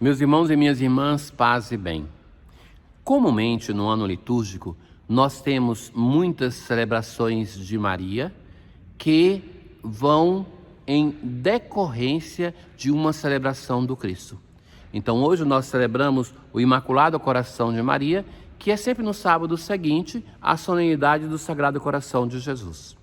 Meus irmãos e minhas irmãs, paz e bem. Comumente no ano litúrgico, nós temos muitas celebrações de Maria que vão em decorrência de uma celebração do Cristo. Então hoje nós celebramos o Imaculado Coração de Maria, que é sempre no sábado seguinte à solenidade do Sagrado Coração de Jesus.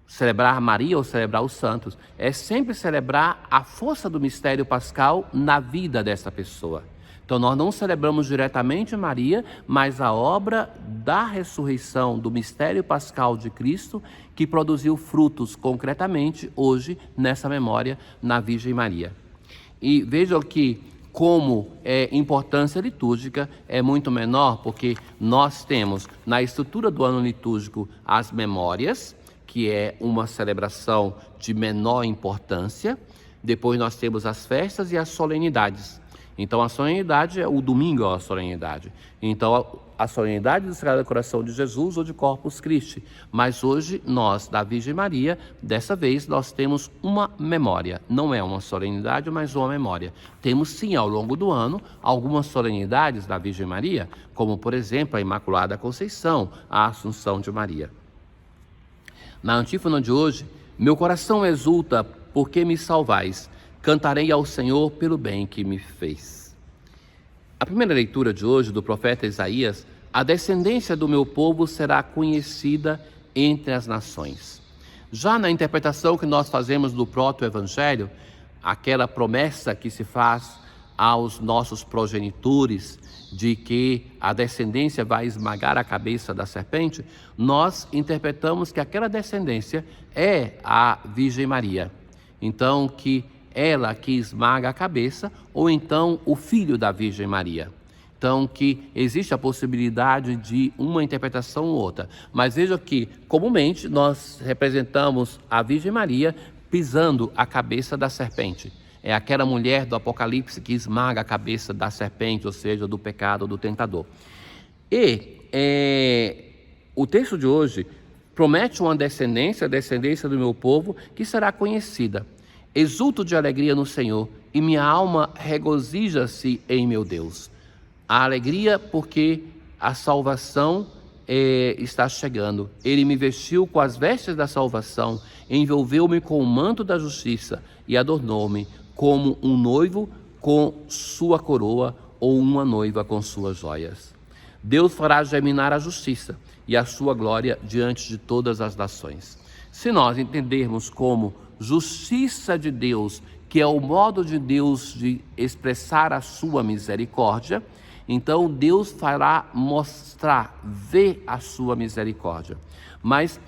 Celebrar Maria ou celebrar os santos é sempre celebrar a força do mistério pascal na vida dessa pessoa. Então nós não celebramos diretamente Maria, mas a obra da ressurreição do mistério pascal de Cristo que produziu frutos concretamente hoje nessa memória na Virgem Maria. E vejam que como importância litúrgica é muito menor, porque nós temos na estrutura do ano litúrgico as memórias, que é uma celebração de menor importância. Depois nós temos as festas e as solenidades. Então a solenidade o domingo é a solenidade. Então a solenidade do Sagrado Coração de Jesus ou de Corpus Christi. Mas hoje nós, da Virgem Maria, dessa vez nós temos uma memória. Não é uma solenidade, mas uma memória. Temos sim ao longo do ano algumas solenidades da Virgem Maria, como por exemplo a Imaculada Conceição, a Assunção de Maria. Na antífona de hoje, meu coração exulta porque me salvais, cantarei ao Senhor pelo bem que me fez. A primeira leitura de hoje do profeta Isaías, a descendência do meu povo será conhecida entre as nações. Já na interpretação que nós fazemos do proto-evangelho, aquela promessa que se faz aos nossos progenitores de que a descendência vai esmagar a cabeça da serpente, nós interpretamos que aquela descendência é a Virgem Maria. Então, que ela que esmaga a cabeça, ou então o filho da Virgem Maria. Então, que existe a possibilidade de uma interpretação ou outra. Mas veja que, comumente, nós representamos a Virgem Maria pisando a cabeça da serpente. É aquela mulher do Apocalipse que esmaga a cabeça da serpente, ou seja, do pecado, do tentador. E o texto de hoje promete uma descendência, a descendência do meu povo, que será conhecida. Exulto de alegria no Senhor, e minha alma regozija-se em meu Deus. A alegria porque a salvação está chegando. Ele me vestiu com as vestes da salvação, envolveu-me com o manto da justiça e adornou-me como um noivo com sua coroa ou uma noiva com suas joias. Deus fará germinar a justiça e a sua glória diante de todas as nações. Se nós entendermos como justiça de Deus, que é o modo de Deus de expressar a sua misericórdia, então Deus fará mostrar, ver a sua misericórdia. Mas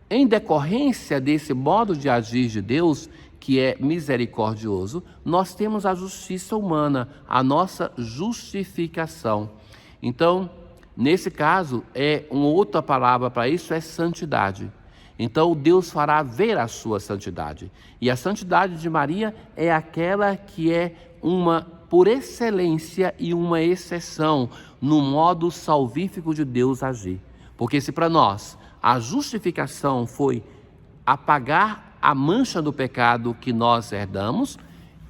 em decorrência desse modo de agir de Deus, que é misericordioso, nós temos a justiça humana, a nossa justificação. Então, nesse caso, uma outra palavra para isso é santidade. Então, Deus fará ver a sua santidade. E a santidade de Maria é aquela que é uma por excelência e uma exceção no modo salvífico de Deus agir. Porque se para nós a justificação foi apagar a mancha do pecado que nós herdamos,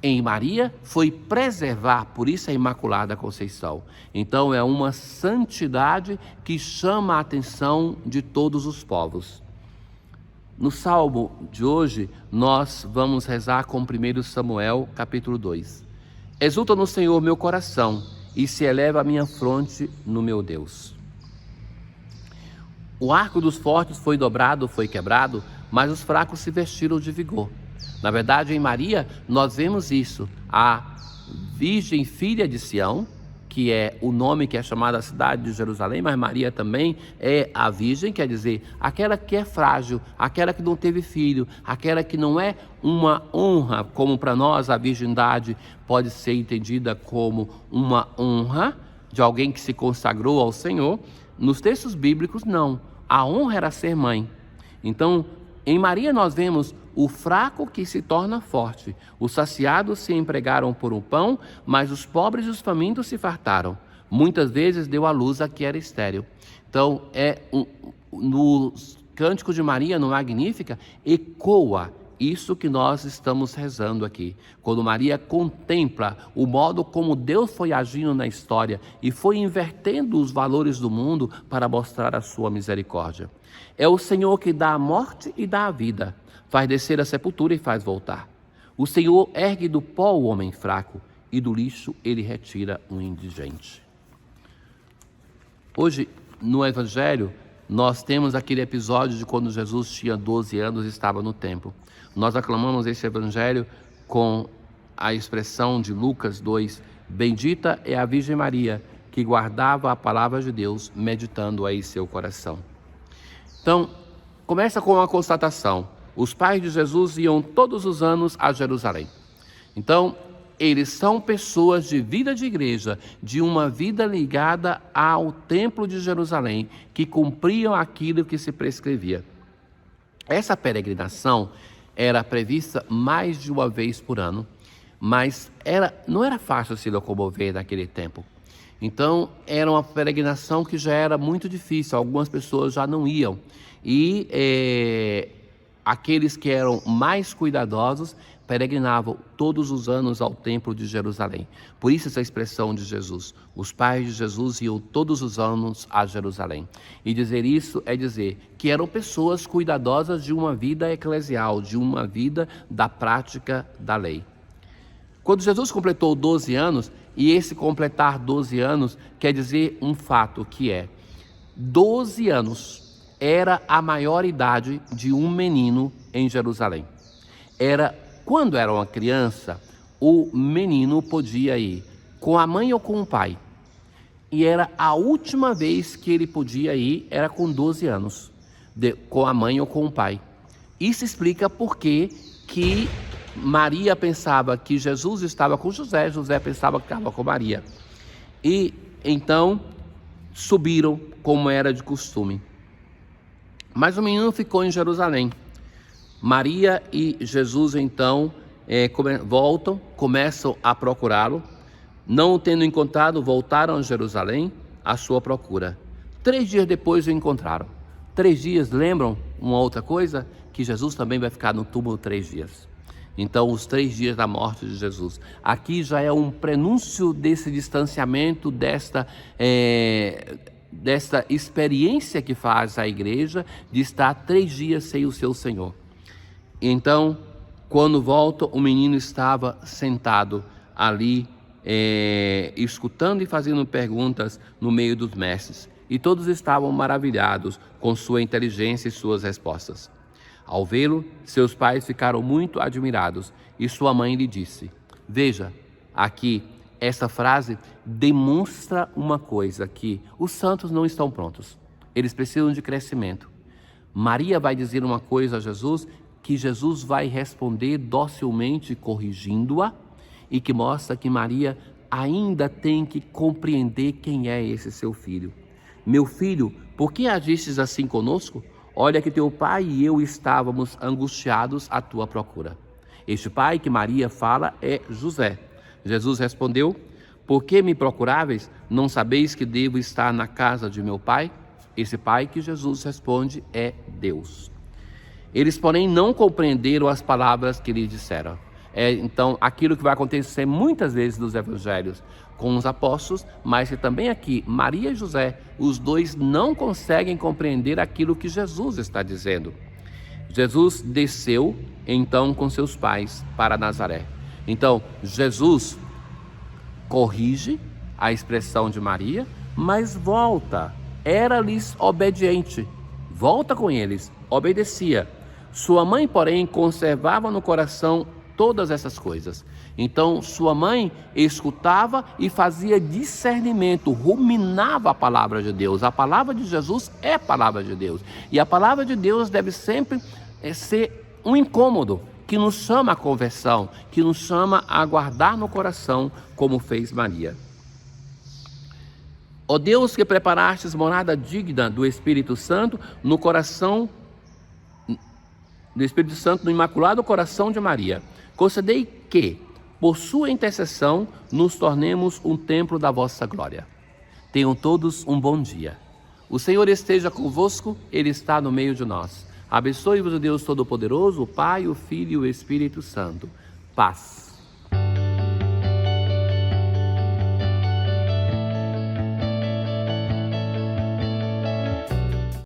em Maria foi preservar, por isso a Imaculada Conceição. Então é uma santidade que chama a atenção de todos os povos. No Salmo de hoje, nós vamos rezar com 1 Samuel, capítulo 2. Exulta no Senhor meu coração, e se eleva a minha fronte no meu Deus. O arco dos fortes foi dobrado, foi quebrado, mas os fracos se vestiram de vigor. Na verdade, em Maria, nós vemos isso. A Virgem Filha de Sião, que é o nome que é chamada a cidade de Jerusalém, mas Maria também é a Virgem, quer dizer, aquela que é frágil, aquela que não teve filho, aquela que não é uma honra, como para nós a virgindade pode ser entendida como uma honra de alguém que se consagrou ao Senhor. Nos textos bíblicos, não. A honra era ser mãe. Então, em Maria nós vemos o fraco que se torna forte. Os saciados se empregaram por um pão, mas os pobres e os famintos se fartaram. Muitas vezes deu à luz a que era estéril. Então, no Cântico de Maria, no Magnífica, ecoa isso que nós estamos rezando aqui. Quando Maria contempla o modo como Deus foi agindo na história e foi invertendo os valores do mundo para mostrar a sua misericórdia. É o Senhor que dá a morte e dá a vida, faz descer a sepultura e faz voltar. O Senhor ergue do pó o homem fraco e do lixo ele retira o indigente. Hoje, no Evangelho, nós temos aquele episódio de quando Jesus tinha 12 anos e estava no templo. Nós aclamamos esse Evangelho com a expressão de Lucas 2, bendita é a Virgem Maria, que guardava a palavra de Deus, meditando-a em seu coração. Então, começa com uma constatação. Os pais de Jesus iam todos os anos a Jerusalém. Então, eles são pessoas de vida de igreja, de uma vida ligada ao templo de Jerusalém, que cumpriam aquilo que se prescrevia. Essa peregrinação era prevista mais de uma vez por ano, mas não era fácil se locomover naquele tempo. Então, era uma peregrinação que já era muito difícil, algumas pessoas já não iam. E aqueles que eram mais cuidadosos peregrinavam todos os anos ao templo de Jerusalém. Por isso essa expressão de Jesus. Os pais de Jesus iam todos os anos a Jerusalém. E dizer isso é dizer que eram pessoas cuidadosas de uma vida eclesial, de uma vida da prática da lei. Quando Jesus completou 12 anos, e esse completar 12 anos quer dizer um fato que é 12 anos era a maior idade de um menino em Jerusalém. Quando era uma criança, o menino podia ir com a mãe ou com o pai. E era a última vez que ele podia ir, era com 12 anos, com a mãe ou com o pai. Isso explica por que Maria pensava que Jesus estava com José, José pensava que estava com Maria. E então subiram como era de costume. Mas o menino ficou em Jerusalém. Maria e Jesus então começam a procurá-lo. Não o tendo encontrado, voltaram a Jerusalém à sua procura. 3 dias depois o encontraram. 3 dias, lembram uma outra coisa? Que Jesus também vai ficar no túmulo 3 dias. Então, os 3 dias da morte de Jesus. Aqui já é um prenúncio desse distanciamento, desta experiência que faz a igreja de estar 3 dias sem o seu Senhor. Então, quando volta, o menino estava sentado ali, escutando e fazendo perguntas no meio dos mestres. E todos estavam maravilhados com sua inteligência e suas respostas. Ao vê-lo, seus pais ficaram muito admirados e sua mãe lhe disse: veja, aqui, essa frase demonstra uma coisa, que os santos não estão prontos. Eles precisam de crescimento. Maria vai dizer uma coisa a Jesus, que Jesus vai responder docilmente, corrigindo-a, e que mostra que Maria ainda tem que compreender quem é esse seu filho. Meu filho, por que agistes assim conosco? Olha que teu pai e eu estávamos angustiados à tua procura. Este pai que Maria fala é José. Jesus respondeu: por que me procuráveis? Não sabeis que devo estar na casa de meu pai? Esse pai que Jesus responde é Deus. Eles, porém, não compreenderam as palavras que lhe disseram. Então, aquilo que vai acontecer muitas vezes nos evangelhos com os apóstolos, mas que também aqui, Maria e José, os dois não conseguem compreender aquilo que Jesus está dizendo. Jesus desceu, então, com seus pais para Nazaré. Então, Jesus corrige a expressão de Maria, mas volta, era-lhes obediente, volta com eles, obedecia. Sua mãe, porém, conservava no coração todas essas coisas. Então, sua mãe escutava e fazia discernimento, ruminava a palavra de Deus. A palavra de Jesus é a palavra de Deus. E a palavra de Deus deve sempre ser um incômodo, que nos chama à conversão, que nos chama a guardar no coração, como fez Maria. Ó Deus, que preparastes morada digna do Espírito Santo no coração do Espírito Santo, no imaculado coração de Maria, concedei que, por sua intercessão, nos tornemos um templo da vossa glória. Tenham todos um bom dia. O Senhor esteja convosco, Ele está no meio de nós. Abençoe-vos o Deus Todo-Poderoso, o Pai, o Filho e o Espírito Santo. Paz.